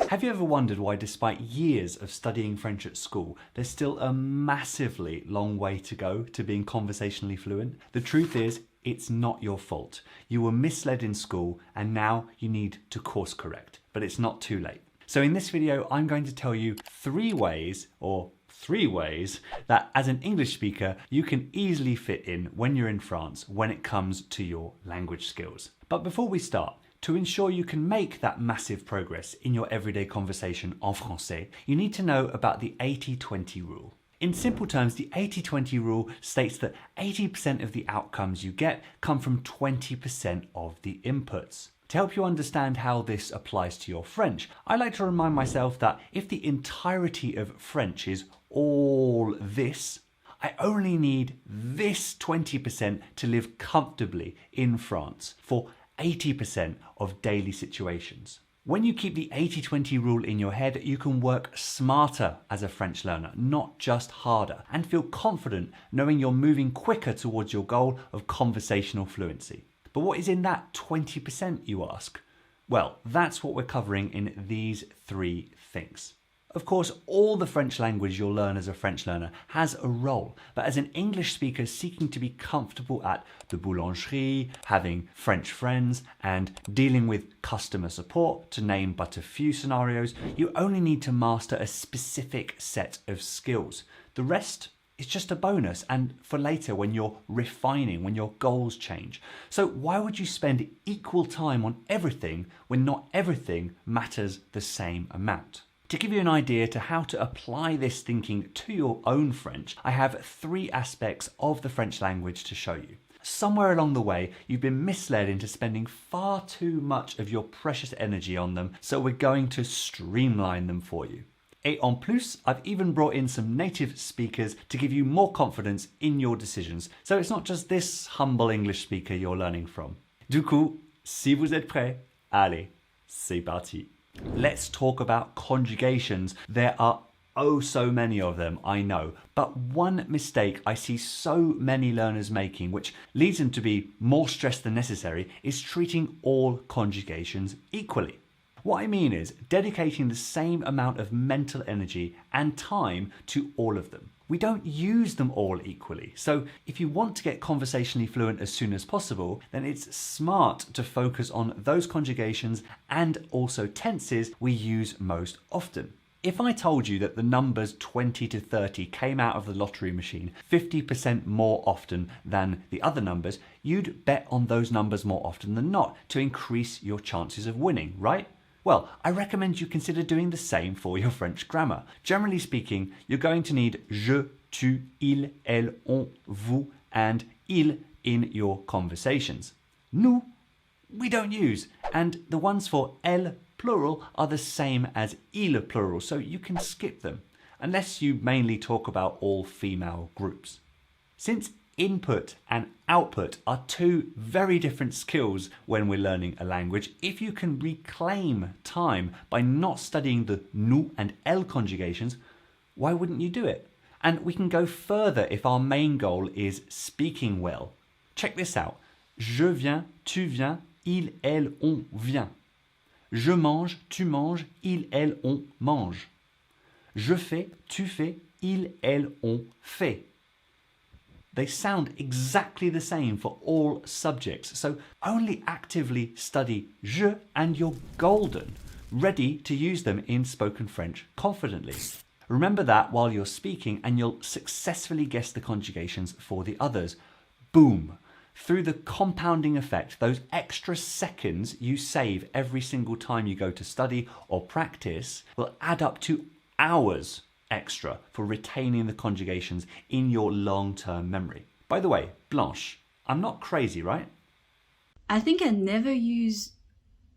Have you ever wondered why, despite years of studying French at school, there's still a massively long way to go to being conversationally fluent? The truth is, it's not your fault. You were misled in school and now you need to course correct, but it's not too late. So in this video, I'm going to tell you three ways that as an English speaker, you can easily fit in when you're in France when it comes to your language skills. But before we start, to ensure you can make that massive progress in your everyday conversation en français, you need to know about the 80-20 rule. In simple terms, the 80-20 rule states that 80% of the outcomes you get come from 20% of the inputs. To help you understand how this applies to your French, I like to remind myself that if the entirety of French is all this, I only need this 20% to live comfortably in France for 80% of daily situations. When you keep the 80-20 rule in your head, you can work smarter as a French learner, not just harder, and feel confident knowing you're moving quicker towards your goal of conversational fluency. But what is in that 20%, you ask? Well, that's what we're covering in these three things. Of course, all the French language you'll learn as a French learner has a role, but as an English speaker seeking to be comfortable at the boulangerie, having French friends, and dealing with customer support, to name but a few scenarios, you only need to master a specific set of skills. The rest is just a bonus and for later when you're refining, when your goals change. So why would you spend equal time on everything when not everything matters the same amount? To give you an idea to how to apply this thinking to your own French, I have three aspects of the French language to show you. Somewhere along the way, you've been misled into spending far too much of your precious energy on them, so we're going to streamline them for you. Et en plus, I've even brought in some native speakers to give you more confidence in your decisions, so it's not just this humble English speaker you're learning from. Du coup, si vous êtes prêts, allez, c'est parti. Let's talk about conjugations. There are oh so many of them, I know, but one mistake I see so many learners making, which leads them to be more stressed than necessary, is treating all conjugations equally. What I mean is dedicating the same amount of mental energy and time to all of them. We don't use them all equally, so if you want to get conversationally fluent as soon as possible, then it's smart to focus on those conjugations and also tenses we use most often. If I told you that the numbers 20 to 30 came out of the lottery machine 50% more often than the other numbers, you'd bet on those numbers more often than not to increase your chances of winning, right? Well, I recommend you consider doing the same for your French grammar. Generally speaking, you're going to need je, tu, il, elle, on, vous, and il in your conversations. Nous, we don't use, and the ones for elle plural are the same as il plural, so you can skip them, unless you mainly talk about all female groups. Since input and output are two very different skills when we're learning a language, if you can reclaim time by not studying the nous and elle conjugations, why wouldn't you do it? And we can go further if our main goal is speaking well. Check this out. Je viens, tu viens, il, elle, on vient. Je mange, tu manges, il, elle, on mange. Je fais, tu fais, il, elle, on fait. They sound exactly the same for all subjects, so only actively study je and you're golden, ready to use them in spoken French confidently. Remember that while you're speaking and you'll successfully guess the conjugations for the others. Boom! Through the compounding effect, those extra seconds you save every single time you go to study or practice will add up to hours extra for retaining the conjugations in your long-term memory. By the way, Blanche, I'm not crazy, right? I think I never use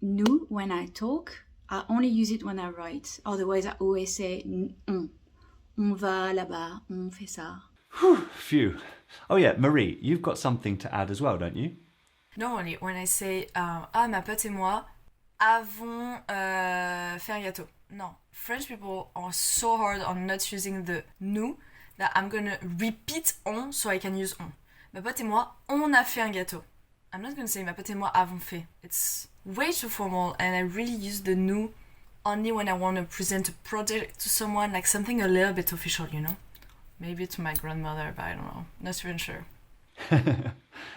nous when I talk. I only use it when I write. Otherwise, I always say on. On va là-bas, on fait ça. Phew. Oh yeah, Marie, you've got something to add as well, don't you? Normally, when I say ma pote et moi avons fait un gâteau. No, French people are so hard on not using the nous that I'm gonna repeat on so I can use on. Ma pote et moi, on a fait un gâteau. I'm not gonna say ma pote et moi avons fait. It's way too formal and I really use the nous only when I want to present a project to someone, like something a little bit official, you know? Maybe to my grandmother, but I don't know. Not even sure.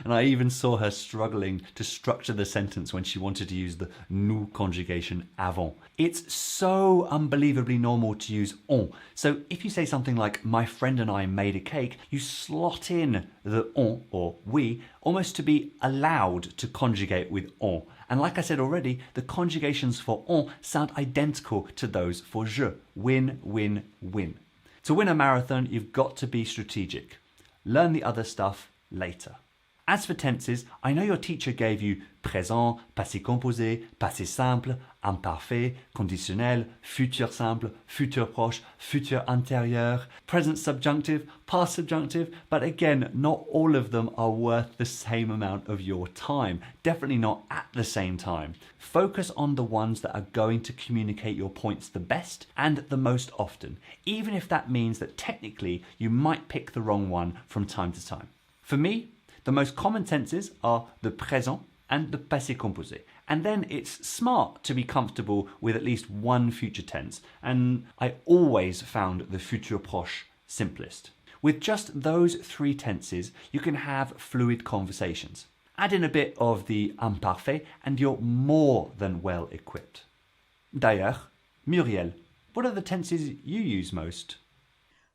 And I even saw her struggling to structure the sentence when she wanted to use the nous conjugation avant. It's so unbelievably normal to use on. So if you say something like, my friend and I made a cake, you slot in the on, or we, almost to be allowed to conjugate with on. And like I said already, the conjugations for on sound identical to those for je. Win, win, win. To win a marathon, you've got to be strategic. Learn the other stuff later. As for tenses, I know your teacher gave you présent, passé composé, passé simple, imparfait, conditionnel, futur simple, futur proche, futur antérieur, present subjunctive, past subjunctive, but again, not all of them are worth the same amount of your time. Definitely not at the same time. Focus on the ones that are going to communicate your points the best and the most often, even if that means that technically you might pick the wrong one from time to time. For me, the most common tenses are the présent and the passé composé. And then it's smart to be comfortable with at least one future tense. And I always found the futur proche simplest. With just those three tenses, you can have fluid conversations. Add in a bit of the imparfait and you're more than well equipped. D'ailleurs, Muriel, what are the tenses you use most?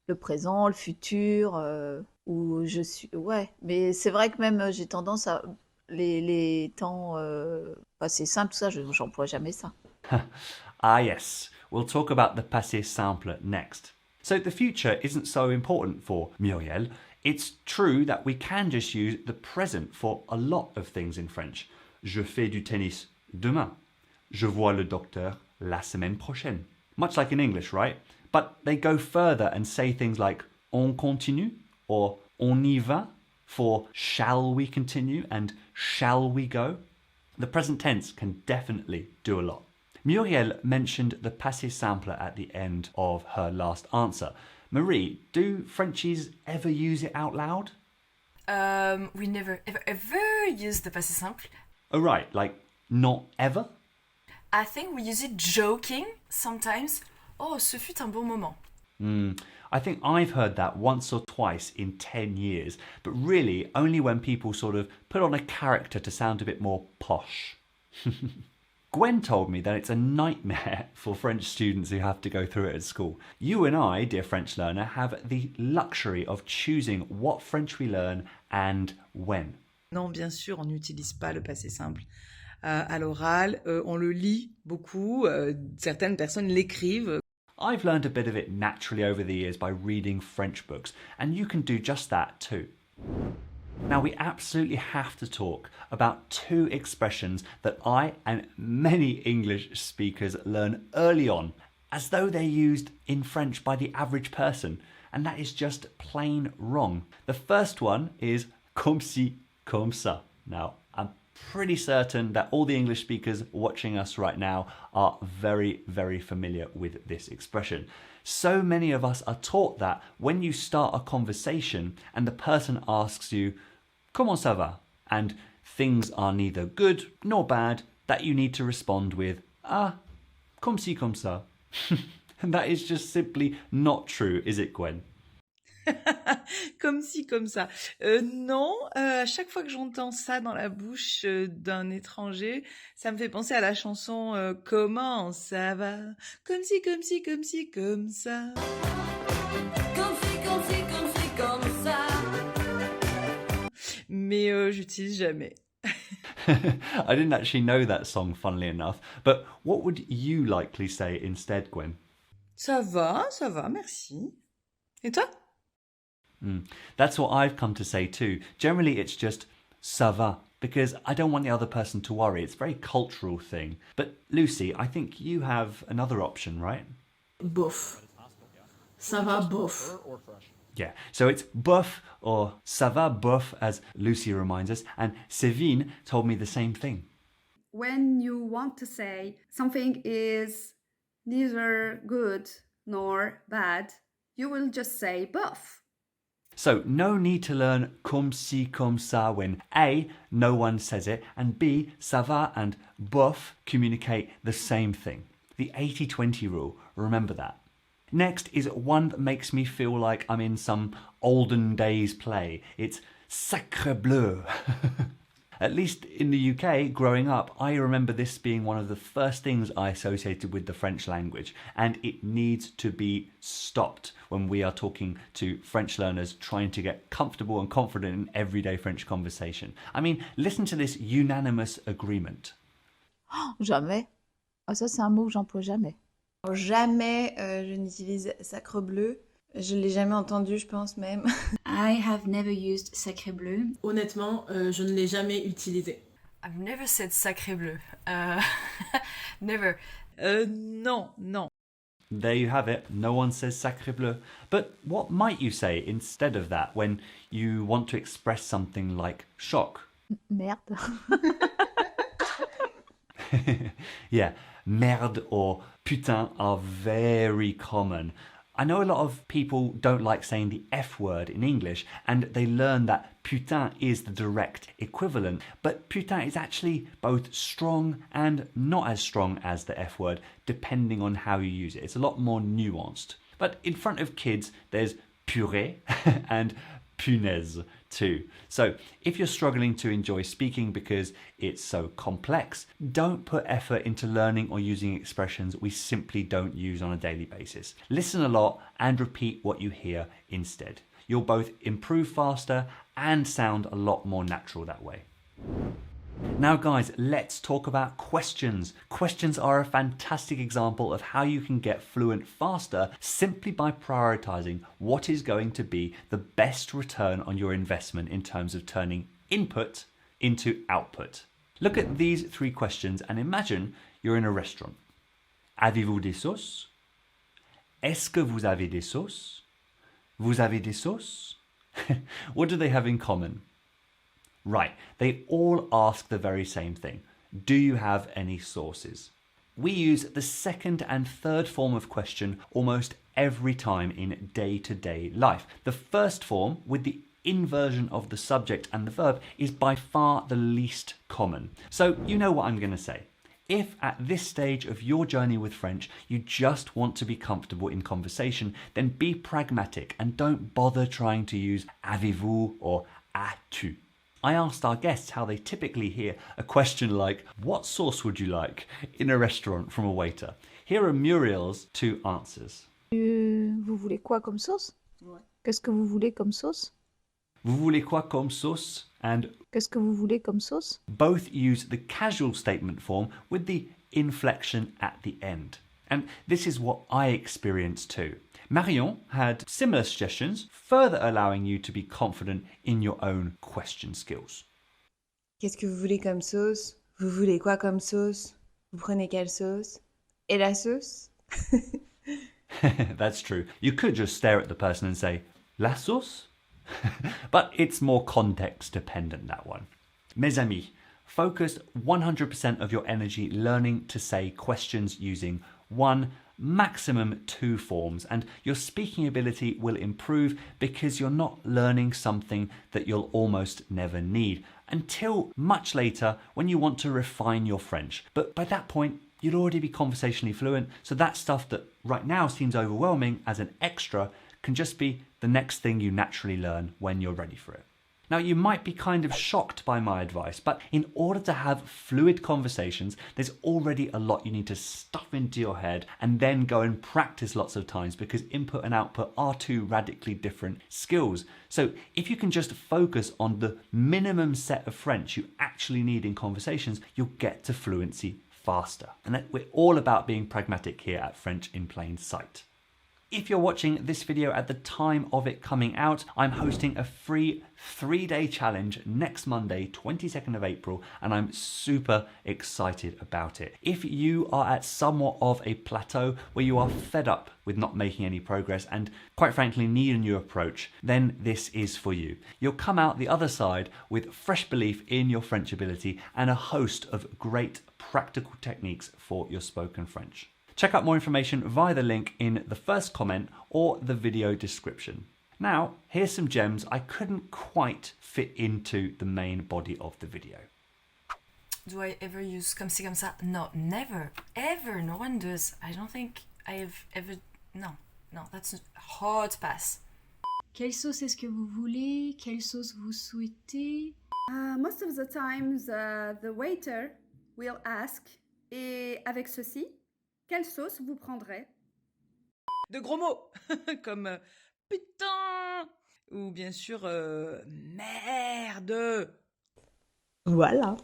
Le présent, le futur, ou je suis... Ouais, mais c'est vrai que même j'ai tendance à... Les temps passés simples, tout ça, j'emploie jamais ça. Ah yes, we'll talk about the passé simple next. So the future isn't so important for Muriel. It's true that we can just use the present for a lot of things in French. Je fais du tennis demain. Je vois le docteur la semaine prochaine. Much like in English, right? But they go further and say things like on continue or on y va for shall we continue and shall we go. The present tense can definitely do a lot. Muriel mentioned the passé simple at the end of her last answer. Marie, do Frenchies ever use it out loud? We never ever use the passé simple. Oh right, like not ever? I think we use it joking sometimes. Oh, ce fut un bon moment. I think I've heard that once or twice in 10 years, but really only when people sort of put on a character to sound a bit more posh. Gwen told me that it's a nightmare for French students who have to go through it at school. You and I, dear French learner, have the luxury of choosing what French we learn and when. Non, bien sûr, on n'utilise pas le passé simple. À l'oral, on le lit beaucoup, certaines personnes l'écrivent. I've learned a bit of it naturally over the years by reading French books, and you can do just that too. Now, we absolutely have to talk about two expressions that I and many English speakers learn early on, as though they're used in French by the average person, and that is just plain wrong. The first one is comme ci, comme ça. Now, I'm pretty certain that all the English speakers watching us right now are very, very familiar with this expression. So many of us are taught that when you start a conversation and the person asks you, comment ça va? And things are neither good nor bad, that you need to respond with, ah, comme ci, comme ça. And that is just simply not true, is it, Gwen? Comme ci, comme ça. Non, à chaque fois que j'entends ça dans la bouche d'un étranger, ça me fait penser à la chanson Comment ça va? Comme ci, comme ci, comme ci, comme ça. Comme ci, comme ci, comme ci, comme ça. Mais j'utilise jamais. I didn't actually know that song, funnily enough, but what would you likely say instead, Gwen? Ça va, merci. Et toi? That's what I've come to say too. Generally, it's just ça va, because I don't want the other person to worry. It's a very cultural thing. But Lucy, I think you have another option, right? Bof. Ça va, bof. Yeah, so it's bof or ça va bof, as Lucy reminds us, and Sevine told me the same thing. When you want to say something is neither good nor bad, you will just say bof. So no need to learn comme ci, comme ça when A, no one says it, and B, ça va and bof communicate the same thing. The 80-20 rule, remember that. Next is one that makes me feel like I'm in some olden days play. It's sacre bleu. At least in the UK, growing up, I remember this being one of the first things I associated with the French language, and it needs to be stopped when we are talking to French learners trying to get comfortable and confident in everyday French conversation. I mean, listen to this unanimous agreement. Jamais. Ah, ça, c'est un mot que j'emploie jamais. Alors, jamais je n'utilise sacre bleu. Je l'ai jamais entendu, je pense même. I have never used sacré bleu. Honnêtement, je ne l'ai jamais utilisé. I've never said sacré bleu. Never. Non, non. There you have it. No one says sacre bleu. But what might you say instead of that when you want to express something like shock? Merde. Yeah, merde or putain are very common. I know a lot of people don't like saying the F word in English, and they learn that putain is the direct equivalent, but putain is actually both strong and not as strong as the F word, depending on how you use it. It's a lot more nuanced. But in front of kids, there's purée and punaise too. So if you're struggling to enjoy speaking because it's so complex, don't put effort into learning or using expressions we simply don't use on a daily basis. Listen a lot and repeat what you hear instead. You'll both improve faster and sound a lot more natural that way. Now guys, let's talk about questions. Questions are a fantastic example of how you can get fluent faster simply by prioritizing what is going to be the best return on your investment in terms of turning input into output. Look at these 3 questions and imagine you're in a restaurant. Avez-vous des sauces? Est-ce que vous avez des sauces? Vous avez des sauces? What do they have in common? Right, they all ask the very same thing. Do you have any sauces? We use the second and third form of question almost every time in day-to-day life. The first form, with the inversion of the subject and the verb, is by far the least common. So you know what I'm going to say. If at this stage of your journey with French you just want to be comfortable in conversation, then be pragmatic and don't bother trying to use avez-vous or as-tu. I asked our guests how they typically hear a question like, what sauce would you like, in a restaurant from a waiter. Here are Muriel's 2 answers. Vous voulez quoi comme sauce? Ouais. Qu'est-ce que vous voulez comme sauce? Vous voulez quoi comme sauce? And Qu'est-ce que vous voulez comme sauce? both use the casual statement form with the inflection at the end. And this is what I experienced too. Marion had similar suggestions, further allowing you to be confident in your own question skills. Qu'est-ce que vous voulez comme sauce? Vous voulez quoi comme sauce? Vous prenez quelle sauce? Et la sauce? That's true. You could just stare at the person and say, la sauce? But it's more context dependent, that one. Mes amis, focus 100% of your energy learning to say questions using 1, maximum 2 forms, and your speaking ability will improve because you're not learning something that you'll almost never need until much later when you want to refine your French. But by that point, you'd already be conversationally fluent, so that stuff that right now seems overwhelming as an extra can just be the next thing you naturally learn when you're ready for it. Now, you might be kind of shocked by my advice, but in order to have fluid conversations, there's already a lot you need to stuff into your head and then go and practice lots of times because input and output are 2 radically different skills. So if you can just focus on the minimum set of French you actually need in conversations, you'll get to fluency faster. And that we're all about being pragmatic here at French in Plain Sight. If you're watching this video at the time of it coming out, I'm hosting a free 3-day challenge next Monday, 22nd of April, and I'm super excited about it. If you are at somewhat of a plateau where you are fed up with not making any progress and quite frankly need a new approach, then this is for you. You'll come out the other side with fresh belief in your French ability and a host of great practical techniques for your spoken French. Check out more information via the link in the first comment or the video description. Now, here's some gems I couldn't quite fit into the main body of the video. Do I ever use comme ci, comme ça? No, never. Ever. No one does. I don't think I've ever... No, that's a hard pass. Quelle sauce est-ce que vous voulez? Quelle sauce vous souhaitez? Most of the times, the waiter will ask, et avec ceci, quelle sauce vous prendrez? De gros mots comme putain ou bien sûr merde. Voilà.